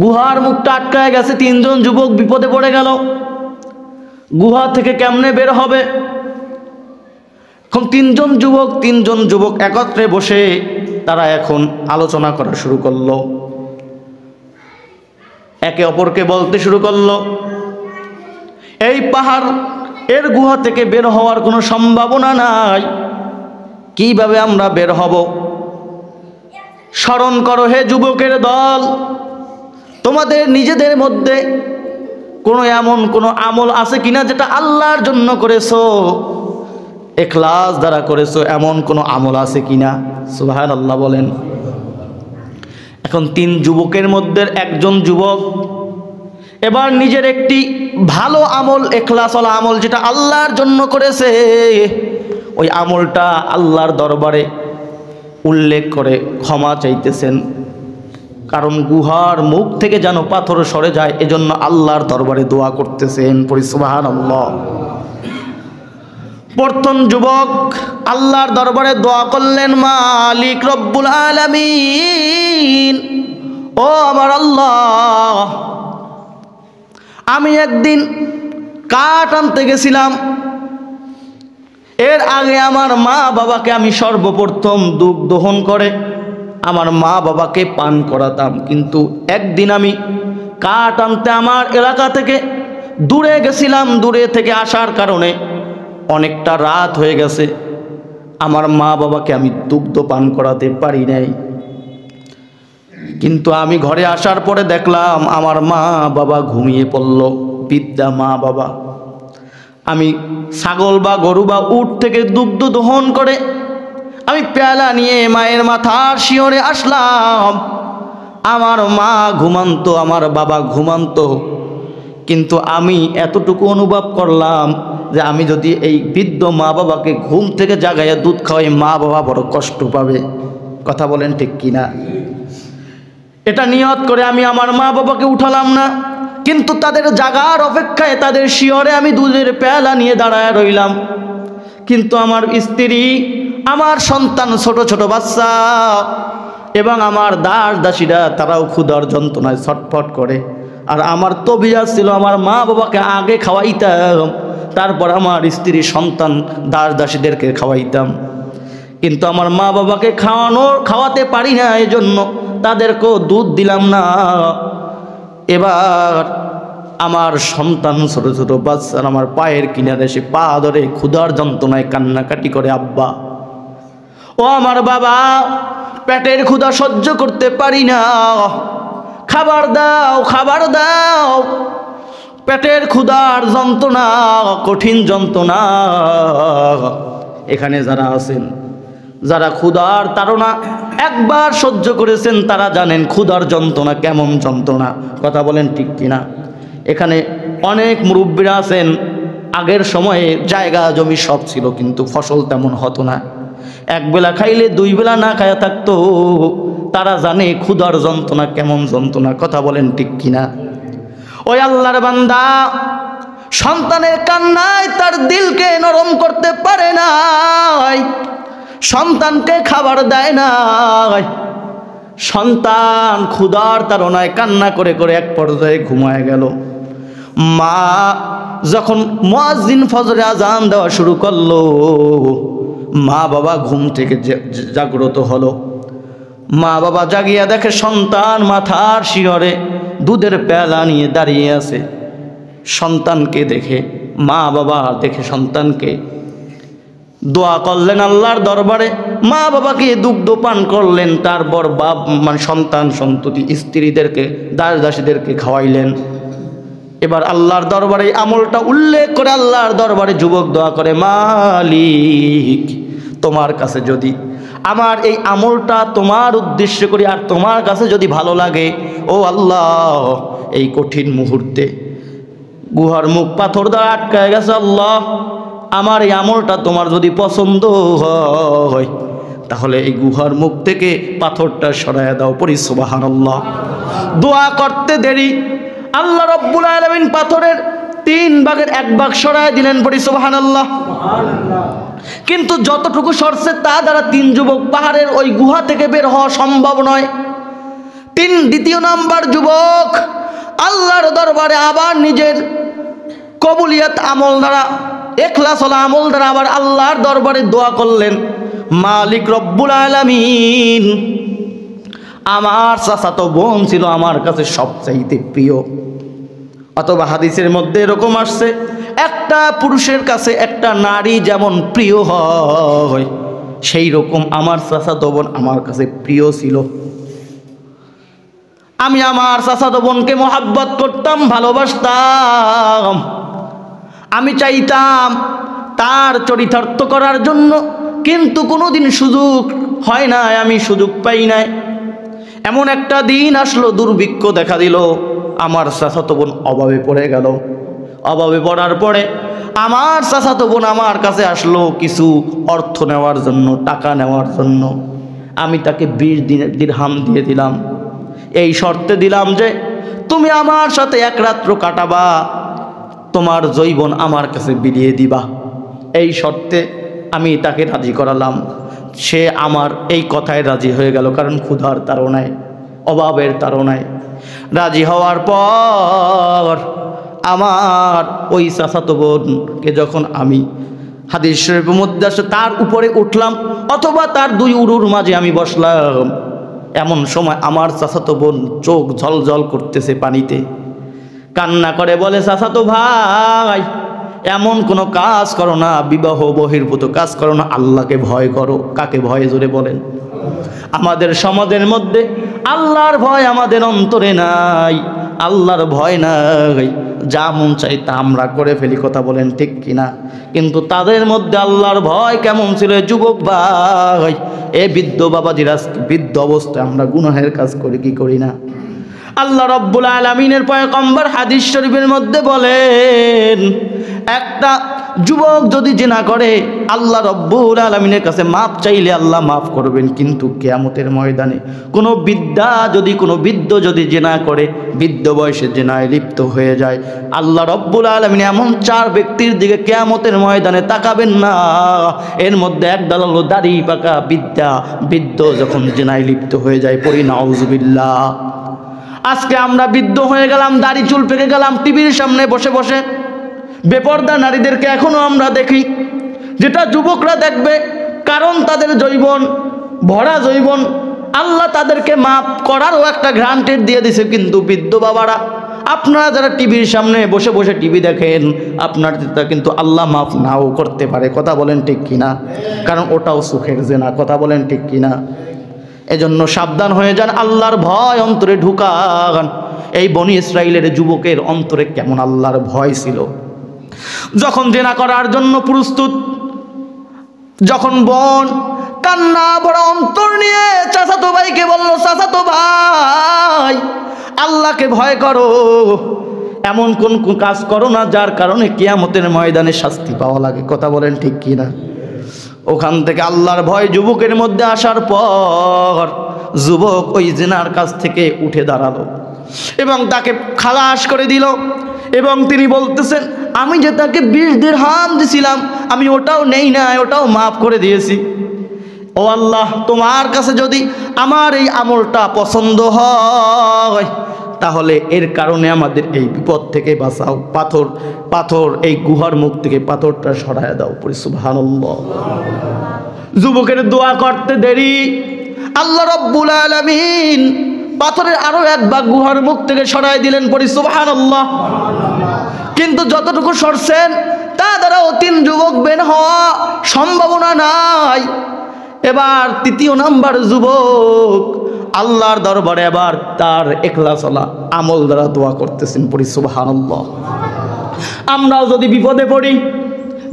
গুহার মুখটা আটকায় গেছে, তিনজন যুবক বিপদে পড়ে গেল। গুহা থেকে কেমনে বের হবে? এখন তিনজন যুবক একত্রে বসে তারা এখন আলোচনা করা শুরু করলো, একে অপরকে বলতে শুরু করলো, এই পাহাড় এর গুহা থেকে বের হওয়ার কোনো সম্ভাবনা নাই, কিভাবে আমরা বের হব? স্মরণ করো হে যুবকের দল, তোমাদের নিজেদের মধ্যে এমন কোনো আমল আছে কিনা যেটা আল্লাহর জন্য করেছো, ইখলাস দ্বারা করেছো, এমন কোনো আমল আছে কিনা? সুবহানাল্লাহ বলেন। এখন তিন যুবকের মধ্যে একজন যুবক এবার নিজের একটি ভালো আমল, ইখলাসওয়ালা আমল যেটা আল্লাহর জন্য করেছে, ওই আমলটা আল্লাহর দরবারে উল্লেখ করে ক্ষমা চাইতেছেন। কারণ গুহার মুখ থেকে যেন পাথর সরে যায়, এজন্য আল্লাহর দরবারে দোয়া করতেছেন। পড়ি সুবহানাল্লাহ। প্রথম যুবক আল্লাহর দরবারে দোয়া করলেন, মালিক রব্বুল আলামিন, ও আমার আল্লাহ, আমি একদিন কাঠ আনতে গেছিলাম, এর আগে আমার মা বাবাকে আমি সর্বপ্রথম দুধ দহন করে আমার মা বাবাকে পান করাতাম, কিন্তু একদিন আমি কাঠ আনতে আমার এলাকা থেকে দূরে গেছিলাম, দূরে থেকে আসার কারণে অনেকটা রাত হয়ে গেছে, আমার মা বাবাকে আমি দুগ্ধ পান করাতে পারি নাই। কিন্তু আমি ঘরে আসার পরে দেখলাম আমার মা বাবা ঘুমিয়ে পড়ল, বৃদ্ধা মা বাবা। আমি ছাগল বা গরু বা উট থেকে দুগ্ধ দহন করে আমি পেয়ালা নিয়ে মায়ের মাথার শিয়রে আসলাম। আমার মা ঘুমান্ত, আমার বাবা ঘুমান্ত, কিন্তু আমি এতটুকু অনুভব করলাম যে আমি যদি এই বৃদ্ধ মা বাবাকে ঘুম থেকে জাগাইয়া দুধ খাওয়াই, মা বাবা বড় কষ্ট পাবে। কথা বলেন ঠিক কিনা? এটা নিয়ত করে আমি আমার মা বাবাকে উঠালাম না, কিন্তু তাদের জাগার অপেক্ষায় তাদের শিয়রে আমি দুধের পেয়ালা নিয়ে দাঁড়ায় রইলাম। কিন্তু আমার স্ত্রী, আমার সন্তান, ছোট ছোট বাচ্চা এবং আমার দাস দাসীরা তারাও ক্ষুধার যন্ত্রণায় ছটফট করে। আর আমার তবিয়ত ছিল আমার মা বাবাকে আগে খাওয়াইতাম, তারপর আমার স্ত্রী, সন্তান, দাস দাসীদেরকে খাওয়াইতাম। কিন্তু আমার মা বাবাকে খাওয়াতে পারি না, এই জন্য তাদেরকেও দুধ দিলাম না। এবার আমার সন্তান, ছোট ছোট বাচ্চারা আমার পায়ের কিনারে এসে পা ধরে ক্ষুধার যন্ত্রণায় কান্নাকাটি করে, আব্বা, ও আমার বাবা, পেটের ক্ষুধা সহ্য করতে পারি না, খাবার দাও, খাবার দাও। পেটের ক্ষুধার যন্ত্রণা, কঠিন যন্ত্রণা। এখানে যারা আছেন, যারা ক্ষুধার তাড়না একবার সহ্য করেছেন, তারা জানেন ক্ষুধার যন্ত্রণা কেমন যন্ত্রণা। কথা বলেন ঠিক কিনা? এখানে অনেক মুরব্বীরা আছেন, আগের সময়ে জায়গা জমি সব ছিল, কিন্তু ফসল তেমন হতো না, একবেলা খাইলে দুই বেলা না খায়া থাকতো। তারা জানে ক্ষুধার যন্ত্রণা কেমন যন্ত্রণা। কথা বলেন ঠিক কিনা? ওই আল্লাহর বান্দা সন্তানের কান্নায় তার দিলকে নরম করতে পারে না, সন্তানকে খাবার দেয় না। সন্তান ক্ষুধার তাড়নায় কান্না করে করে এক পর্যায়ে ঘুমায় গেল। মা যখন মুয়াজ্জিন ফজরে আজান দেওয়া শুরু করলো, মা বাবা ঘুম থেকে জাগ্রত হলো। মা বাবা জাগিয়া দেখে সন্তান মাথার শিয়রে দুধের পেয়ালা নিয়ে দাঁড়িয়ে আছে। সন্তানকে দেখে, মা বাবা দেখে সন্তানকে, দোয়া করলেন আল্লাহর দরবারে, মা বাবাকে দুগ্ধ পান করলেন। তারপর সন্তান সন্ততি স্ত্রীদেরকে, দাস দাসীদেরকে খাওয়াইলেন। এবার আল্লাহর দরবারে আমলটা উল্লেখ করে আল্লাহর দরবারে যুবক দোয়া করে, মালিক, তোমার কাছে যদি আমার এই আমলটা তোমার উদ্দেশ্য করি আর তোমার কাছে যদি ভালো লাগে, ও আল্লাহ, এই কঠিন মুহূর্তে গুহার মুখ পাথর দ্বারা আটকায় গেছে, আল্লাহ, আমার এই আমলটা তোমার যদি পছন্দ হয়, তাহলে এই গুহার মুখ থেকে পাথরটা সরাইয়া দাও। পড়ি সুবহানাল্লাহ। দোয়া করতে দেরি আল্লাহ রব্বুল আলামিন পাথরের 3 ভাগের 1 ভাগ সরাইয়া দিলেন। পড়ি সুবহানাল্লাহ। কিন্তু যতটুকু সরছে তা দ্বারা 3 যুবক পাহাড়ের ওই গুহা থেকে বের হওয়া সম্ভব নয়। দ্বিতীয় নাম্বার যুবক দরবারে আবার নিজের কবুলিয়ত আমল দ্বারা, ইখলাস ওয়ালা আমল দ্বারা আবার আল্লাহর দরবারে দোয়া করলেন, মালিক রব্বুল আলামিন, আমার চাচাতো বোন ছিল আমার কাছে সবচাইতে প্রিয়। অথবা হাদিসের মধ্যে এরকম আসছে, একটা পুরুষের কাছে একটা নারী যেমন প্রিয় হয়, সেই রকম আমার চাচাতো বোন আমার কাছে প্রিয় ছিল। আমি আমার চাচাতো বোনকে মহাব্বত করতাম, ভালোবাসতাম। আমি চাইতাম তার চরিতার্থ করার জন্য, কিন্তু কোনোদিন সুযোগ হয় না, আমি সুযোগ পাই নাই। এমন একটা দিন আসলো, দুর্ভিক্ষ দেখা দিল, আমার চাচাতো বোন অভাবে পড়ে গেল। অভাবে পড়ার পরে আমার চাচাতো বোন আমার কাছে আসলো কিছু অর্থ নেওয়ার জন্য, টাকা নেওয়ার জন্য। আমি তাকে 20 দিরহাম দিয়ে দিলাম। এই শর্তে দিলাম যে তুমি আমার সাথে এক রাত্র কাটাবা, তোমার যৌবন আমার কাছে বিলিয়ে দিবা। এই শর্তে আমি তাকে রাজি করালাম। সে আমার এই কথায় রাজি হয়ে গেল, কারণ ক্ষুধার তাড়নায়, অভাবের তাড়নায়। রাজি হওয়ার পর আমার ওই চাচাতো বোনকে যখন আমি, হাদিস শরীফের মধ্যে আসে, তার উপরে উঠলাম অথবা তার 2 উরুর মাঝে আমি বসলাম, এমন সময় আমার চাচাতো বোন চোখ ঝলঝল করতেছে পানিতে, কান্না করে বলে, চাচাতো ভাই, এমন কোনো কাজ করো না, বিবাহ বহির্ভূত কাজ করো না, আল্লাহকে ভয় করো। কাকে ভয় জোরে বলেন? আমাদের সমাজের মধ্যে আল্লাহর ভয় আমাদের অন্তরে নাই, আল্লাহর ভয় নাই, যা মন চাই তা আমরা করে ফেলি। কথা বলেন ঠিক কিনা? কিন্তু তাদের মধ্যে আল্লাহর ভয় কেমন ছিল? যুবক ভাই, এ বৃদ্ধ বাবাজিরা, বৃদ্ধ অবস্থায় আমরা গুনাহের কাজ করি কি করি না? আল্লাহ রব্বুল আলামিনের পয়গম্বর হাদিস শরীফের মধ্যে বলেন, একটা যুবক যদি জিনা করে, আল্লাহ রব্বুল আলামিনের কাছে মাপ চাইলে আল্লাহ মাফ করবেন, কিন্তু কিয়ামতের ময়দানে কোনো বৃদ্ধ যদি জিনা করে, বৃদ্ধ বয়সে জিনায় লিপ্ত হয়ে যায়, আল্লাহ রব্বুল আলামিন এমন 4 ব্যক্তির দিকে কিয়ামতের ময়দানে তাকাবেন না। এর মধ্যে একদল হলো দাড়ি পাকা বৃদ্ধ যখন জিনায় লিপ্ত হয়ে যায়, পড়ি নাউজুবিল্লাহ। আজকে আমরা বৃদ্ধ হয়ে গেলাম, দাড়ি চুল পেকে গেলাম, টিভির সামনে বসে বসে বেপর্দা নারীদেরকে এখনো আমরা দেখি, যেটা যুবকরা দেখবে, কারণ তাদের যৌবন ভরা যৌবন, আল্লাহ তাদেরকে মাফ করারও একটা গ্রান্টেড দিয়ে দিছে। কিন্তু বৃদ্ধ বাবারা, আপনারা যারা টিভির সামনে বসে বসে টিভি দেখেন, আপনারা কিন্তু আল্লাহ মাফ নাও করতে পারে। কথা বলেন ঠিক কিনা? কারণ ওটাও সুখের জেনা। কথা বলেন ঠিক কিনা? এজন্য সাবধান হয়ে যান, আল্লাহর ভয় অন্তরে ঢুকান। এই বনি ইসরাইলের যুবকের অন্তরে কেমন আল্লাহর ভয় ছিল। যখন জেনা করার জন্য প্রস্তুত, যখন বোন কান্না ভরা অন্তর নিয়ে চাচাতো ভাইকে বলল, চাচাতো ভাই, আল্লাহকে ভয় করো, এমন কোন কাজ করো না যার কারণে কিয়ামতের ময়দানে শাস্তি পাওয়া লাগে। কথা বলেন ঠিক কিনা? ওখান থেকে আল্লাহর ভয় যুবকের মধ্যে আসার পর যুবক ওই জিনার কাছ থেকে উঠে দাঁড়ালো এবং তাকে খালাস করে দিল। এবং তিনি বলতেছেন, আমি যে তাকে 20 দিরহাম দিছিলাম, আমি ওটাও নেই না, ওটাও মাফ করে দিয়েছি। ও আল্লাহ, তোমার কাছে যদি আমার এই আমলটা পছন্দ হয়, তাহলে এর কারণে আমাদের এই বিপদ থেকে বাঁচাও। পাথর এই গুহার মুখ থেকে পাথরটা সরায় দাও। পড়ি সুবহানাল্লাহ। যুবকের দোয়া করতে দেরি, আল্লাহ রাব্বুল আলামিন পাথরের আরো এক ভাগ গুহার মুখ থেকে সরায় দিলেন। পড়ি সুবহানাল্লাহ। কিন্তু যতটুকু সরছেন তা দ্বারাও 3 যুবক বের হওয়া সম্ভাবনা নাই। এবার 3য় নাম্বার যুবক আল্লাহর দরবারে এবার তার ইখলাসওয়ালা আমল দ্বারা দোয়া করতেছেন। পড়ি সুবহানাল্লাহ। আমরাও যদি বিপদে পড়ি,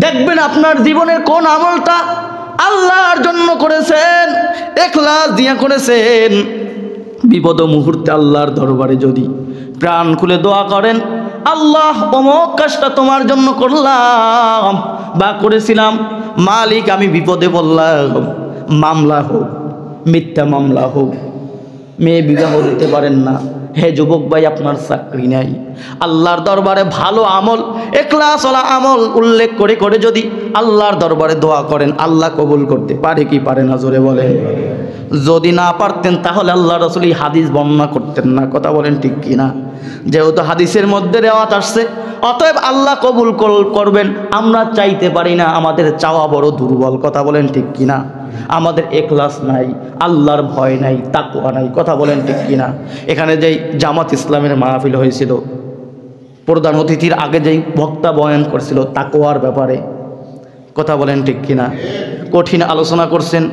দেখবেন আপনার জীবনের কোন আমলটা আল্লাহর জন্য করেছেন, ইখলাস দিয়ে করেছেন, বিপদ মুহূর্তে আল্লাহর দরবারে যদি প্রাণ খুলে দোয়া করেন, আল্লাহ অমুক কাজটা তোমার জন্য করলাম বা করেছিলাম, মালিক আমি বিপদে পড়লাম, মামলা হোক, মিথ্যা মামলা হোক, মেয়ে বিবাহ দিতে পারেন না, হে যুবক ভাই, আপনার চাকরি নাই, আল্লাহর দরবারে ভালো আমল, ইখলাসওয়ালা আমল উল্লেখ করে করে যদি আল্লাহর দরবারে দোয়া করেন, আল্লাহ কবুল করতে পারে কি পারে না? জোরে বলেন। যদি না পারতেন তাহলে আল্লাহ রাসূল এই হাদিস বর্ণনা করতেন না। কথা বলেন ঠিক কি না? যেহেতু হাদিসের মধ্যে রেওয়াত আসছে, অতএব আল্লাহ কবুল করবেন। আমরা চাইতে পারি না, আমাদের চাওয়া বড় দুর্বল। কথা বলেন ঠিক কি না? আমাদের ইখলাস নাই, আল্লাহর ভয় নাই, তাকওয়া নাই। কথা বলেন ঠিক কি না? এখানে যেই জামাত ইসলামের মাহফিল হয়েছিল, প্রধান অতিথির আগে যেই বক্তা বয়ান করছিল তাকওয়ার ব্যাপারে, কথা বলেন ঠিক কি না? কঠিন আলোচনা করছেন।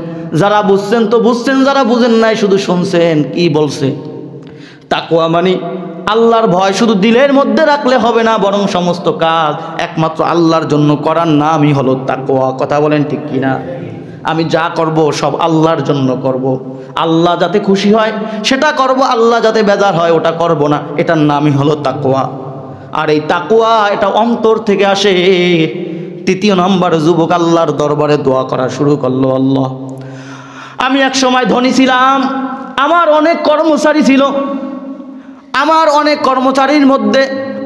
যারা বুঝছেন তো বুঝছেন, যারা বুঝেন নাই শুধু শুনছেন। কি বলছে? তাকওয়া মানে আল্লাহর ভয় শুধু দিলের মধ্যে রাখলে হবে না, বরং সমস্ত কাজ একমাত্র আল্লাহর জন্য করার নামই হলো তাকওয়া। কথা বলেন ঠিক কি না? আমি যা করব সব আল্লাহর জন্য করব, আল্লাহ যাতে খুশি হয় সেটা করব, আল্লাহ যাতে বেজার হয় ওটা করব না। এটার নামই হলো তাকওয়া। আর এই তাকওয়া এটা অন্তর থেকে আসে। তৃতীয় নম্বর, যুবক আল্লাহর দরবারে দোয়া করা শুরু করলো। আল্লাহ, আমি এক সময় ধনী ছিলাম, আমার অনেক কর্মচারী ছিল। আমার অনেক কর্মচারীর মধ্যে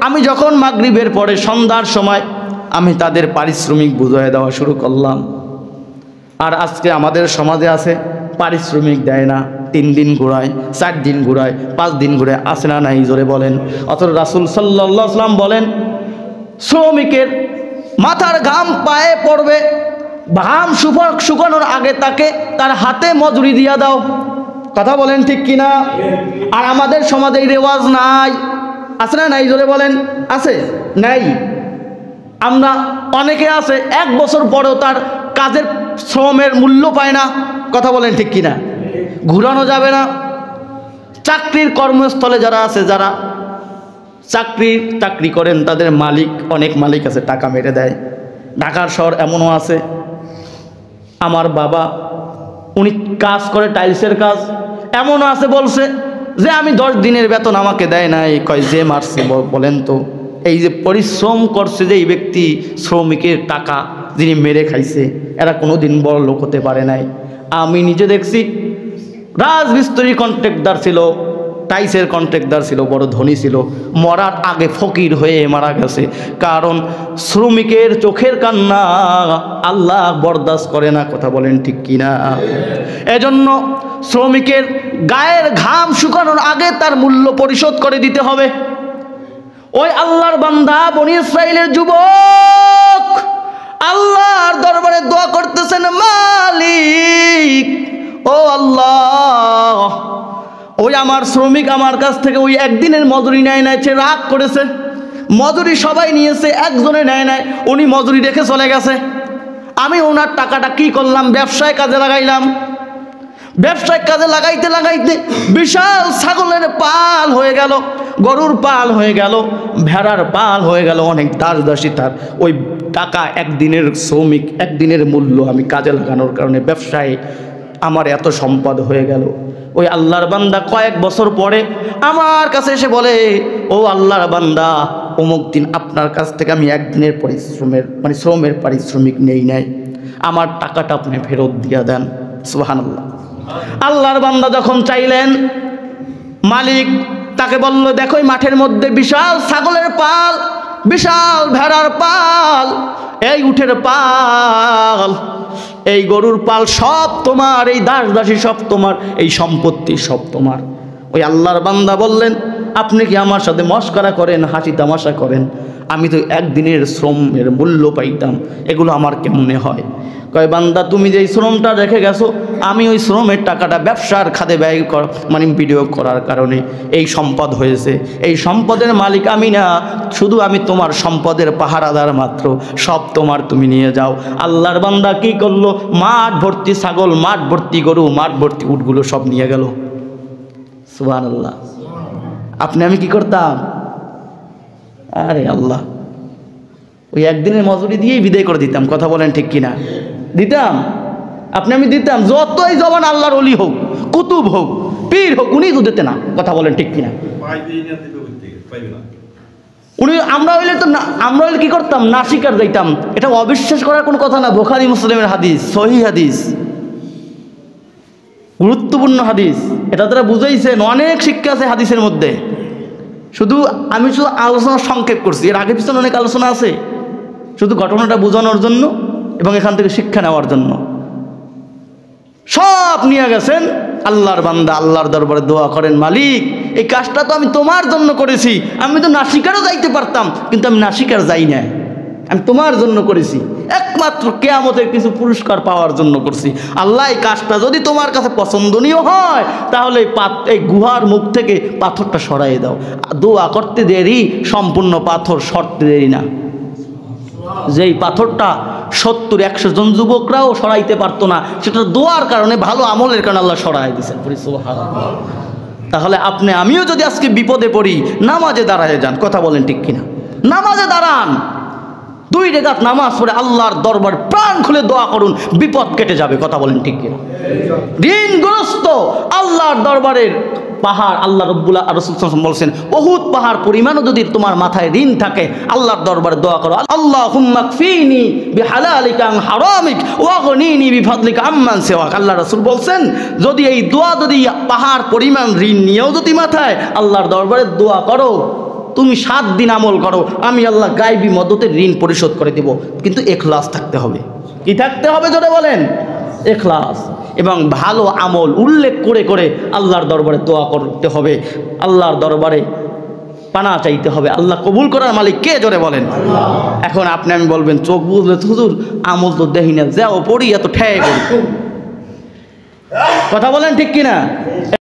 আমি যখন মাগরিবের পরে সন্ধ্যার সময় আমি তাদের পারিশ্রমিক বুঝিয়ে দেওয়া শুরু করলাম। আর আজকে আমাদের সমাজে আছে পারিশ্রমিক দেয় না, 3 দিন ঘুরায়, 4 দিন ঘুরায়, 5 দিন ঘুরায়, আসে না নাই? জোরে বলেন। অথচ রাসূল সাল্লাল্লাহু আলাইহি ওয়াসাল্লাম বলেন, শ্রমিকের মাথার ঘাম পায়ে পড়বে, ঘাম শুকানোর আগে তাকে তার হাতে মজুরি দিয়া দাও। কথা বলেন ঠিক কিনা? আর আমাদের সমাজে এই রেওয়াজ নাই, আছে না নাই? জোরে বলেন। আছে নাই? আমরা অনেকে আছে 1 বছর পরেও তার কাজের শ্রমের মূল্য পায় না। কথা বলেন ঠিক কিনা? ঘুরানো যাবে না। চাকরির কর্মস্থলে যারা আছে, যারা চাকরি করেন, তাদের মালিক, অনেক মালিক আছে টাকা মেরে দেয়। ঢাকার শহর এমনও আছে, আমার বাবা উনি কাজ করে টাইলসের কাজ, এমনও আছে বলছে যে আমি 10 দিনের বেতন আমাকে দেয় নাই। কয় যে মারছে বলেন তো? এই যে পরিশ্রম করছে যে এই ব্যক্তি, শ্রমিকের টাকা যিনি মেরে খাইছে, এরা কোনো দিন বড় লোক হতে পারে নাই। আমি নিজে দেখছি, রাজমিস্ত্রি কন্ট্রাক্টর ছিল, টাইসের কন্ট্রাক্টর ছিল, বড় ধনী ছিল, মরার আগে ফকির হয়ে মারা গেছে। কারণ শ্রমিকের চোখের কান্না আল্লাহ বরদাস্ত করে না। কথা বলেন ঠিক কিনা? এজন্য শ্রমিকের গায়ের ঘাম শুকানোর আগে তার মূল্য পরিশোধ করে দিতে হবে। ওই আল্লাহর বান্দা বনি ইসরাইলের যুবক আল্লাহর দরবারে দোয়া করতেছেন, মালিক ও আল্লাহ, ওই আমার শ্রমিক আমার কাছ থেকে ওই একদিনের মজুরি নেয় নাই, সে রাগ করেছে। মজুরি সবাই নিয়েছে, একজনে নেয় নাই, উনি মজুরি রেখে চলে গেছে। আমি ওনার টাকাটা কি করলাম? ব্যবসায় কাজে লাগাইলাম। ব্যবসায় কাজে লাগাইতে লাগাইতে বিশাল ছাগলের পাল হয়ে গেল, গরুর পাল হয়ে গেল, ভেড়ার পাল হয়ে গেল, অনেক দাসী তার। ওই টাকা, একদিনের শ্রমিক, একদিনের মূল্য আমি কাজে লাগানোর কারণে ব্যবসায় আমার এত সম্পদ হয়ে গেল। ওই আল্লাহর বান্দা কয়েক বছর পরে আমার কাছে এসে বলে, ও আল্লাহর বান্দা, অমুক দিন আপনার কাছ থেকে আমি একদিনের শ্রমের পারিশ্রমিক নেই নাই, আমার টাকাটা আপনি ফেরত দিয়ে দেন। সুবহানাল্লাহ। আল্লাহর বান্দা যখন চাইলেন, মালিক তাকে বলল, দেখো মাঠের মধ্যে বিশাল ছাগলের পাল, বিশাল ভেড়ার পাল, এই উটের পাল, এই গরুর পাল সব তোমার, এই দাসী সব তোমার, এই সম্পত্তি সব তোমার। ওই আল্লাহর বান্দা বললেন, আপনি কি আমার সাথে মস্করা করেন, হাসি তামাশা করেন? আমি তো একদিনের শ্রমের মূল্য পাইতাম, এগুলো আমার কেমনে হয়? কয়, বান্দা তুমি যে শ্রমটা রেখে গেছো, আমি ওই শ্রমের টাকাটা ব্যবসার খাতে ব্যয় বিনিয়োগ করার কারণে এই সম্পদ হয়েছে। এই সম্পদের মালিক আমি না, শুধু আমি তোমার সম্পদের পাহারাদার মাত্র, সব তোমার, তুমি নিয়ে যাও। আল্লাহর বান্দা কি করলো? মাঠ ভর্তি ছাগল, মাঠ ভর্তি গরু, মাঠ ভর্তি উটগুলো সব নিয়ে গেল। সুবহানাল্লাহ। আপনি আমি কি করতাম? আরে আল্লাহ, ওই একদিনের মজুরি দিয়েই বিদায় করে দিতাম। কথা বলেন ঠিক কিনা? দিতাম? আপনি আমি দিতাম? যতই জবান আল্লাহর ওলি হোক, কুতুব হোক, পীর হোক, উনি তো দিতে না। কথা বলেন ঠিক কিনা? উনি, আমরা হইলে তো না, আমরা হইলে কি করতাম? নাসিকার যাইতাম। এটা অবিশ্বাস করার কোনো কথা না, বুখারী মুসলিমের হাদিস, সহিহ হাদিস। গুরুত্বপূর্ণ হাদিস, এটা তারা বুঝাইছেন, অনেক শিক্ষা আছে হাদিসের মধ্যে। আমি শুধু আলোচনা সংক্ষেপ করছি, এর আগে পিছনে অনেক আলোচনা আছে, শুধু ঘটনাটা বোঝানোর জন্য এবং এখান থেকে শিক্ষা নেওয়ার জন্য। সব নিয়ে গেছেন, আল্লাহর বান্দা আল্লাহর দরবারে দোয়া করেন, মালিক এই কাজটা তো আমি তোমার জন্য করেছি, আমি তো নাসিকারও যাইতে পারতাম, কিন্তু আমি নাসিকার যাই না, আমি তোমার জন্য করেছি, একমাত্র কিয়ামতের কিছু পুরস্কার পাওয়ার জন্য করছি। আল্লাহ এই কাজটা যদি তোমার কাছে পছন্দনীয় হয় তাহলে এই গুহার মুখ থেকে পাথরটা সরাই দাও। দোয়া করতে দেরি, সম্পূর্ণ পাথর সরতে দেরি না। যেই পাথরটা 70-100 জন যুবকরাও সরাইতে পারতো না, সেটা দোয়ার কারণে, ভালো আমলের কারণে আল্লাহ সরাই দিয়েছেন। সুবহানাল্লাহ। তাহলে আপনি আমিও যদি আজকে বিপদে পড়ি, নামাজে দাঁড়ায় যান, কথা বলেন ঠিক কিনা? নামাজে দাঁড়ান, 2 রাকাত নামাজ পড়ে আল্লাহর দরবার প্রাণ খুলে দোয়া করুন, বিপদ কেটে যাবে, কথা বলেন ঠিক কিনা? ঋণগ্রস্ত আল্লাহর দরবারের পাহাড়, আল্লাহ রাব্বুল রাসূল সাল্লাল্লাহু আলাইহি ওয়াসাল্লাম বলেছেন, উহুদ পাহাড় পরিমাণও যদি তোমার মাথায় ঋণ থাকে, আল্লাহর দরবারে দোয়া করো, আল্লাহুম্মা কফিনি বিহালালিকা আন হারামিক ওয়াগনিনি বিফাদলিকা আম্মান সিওয়াক। আল্লাহ রাসূল বলছেন, যদি এই দোয়া যদি পাহাড় পরিমাণ ঋণ নিয়েও যদি মাথায় আল্লাহর দরবারে দোয়া করো, তুমি 7 দিন আমল করো, আমি আল্লাহ গায়বী মদতে ঋণ পরিশোধ করে দিব। কিন্তু ইখলাস থাকতে হবে। কি থাকতে হবে জোরে বলেন? ইখলাস এবং ভালো আমল উল্লেখ করে করে আল্লাহর দরবারে দোয়া করতে হবে, আল্লাহর দরবারে পানা চাইতে হবে। আল্লাহ কবুল করার মালিক কে জোরে বলেন? এখন আপনি আমি বলবেন, চোখ বুঝলে হুজুর আমল তো দেখি না, যাও পড়ি এত ঠেয়ে পড়ি, কথা বলেন ঠিক কিনা?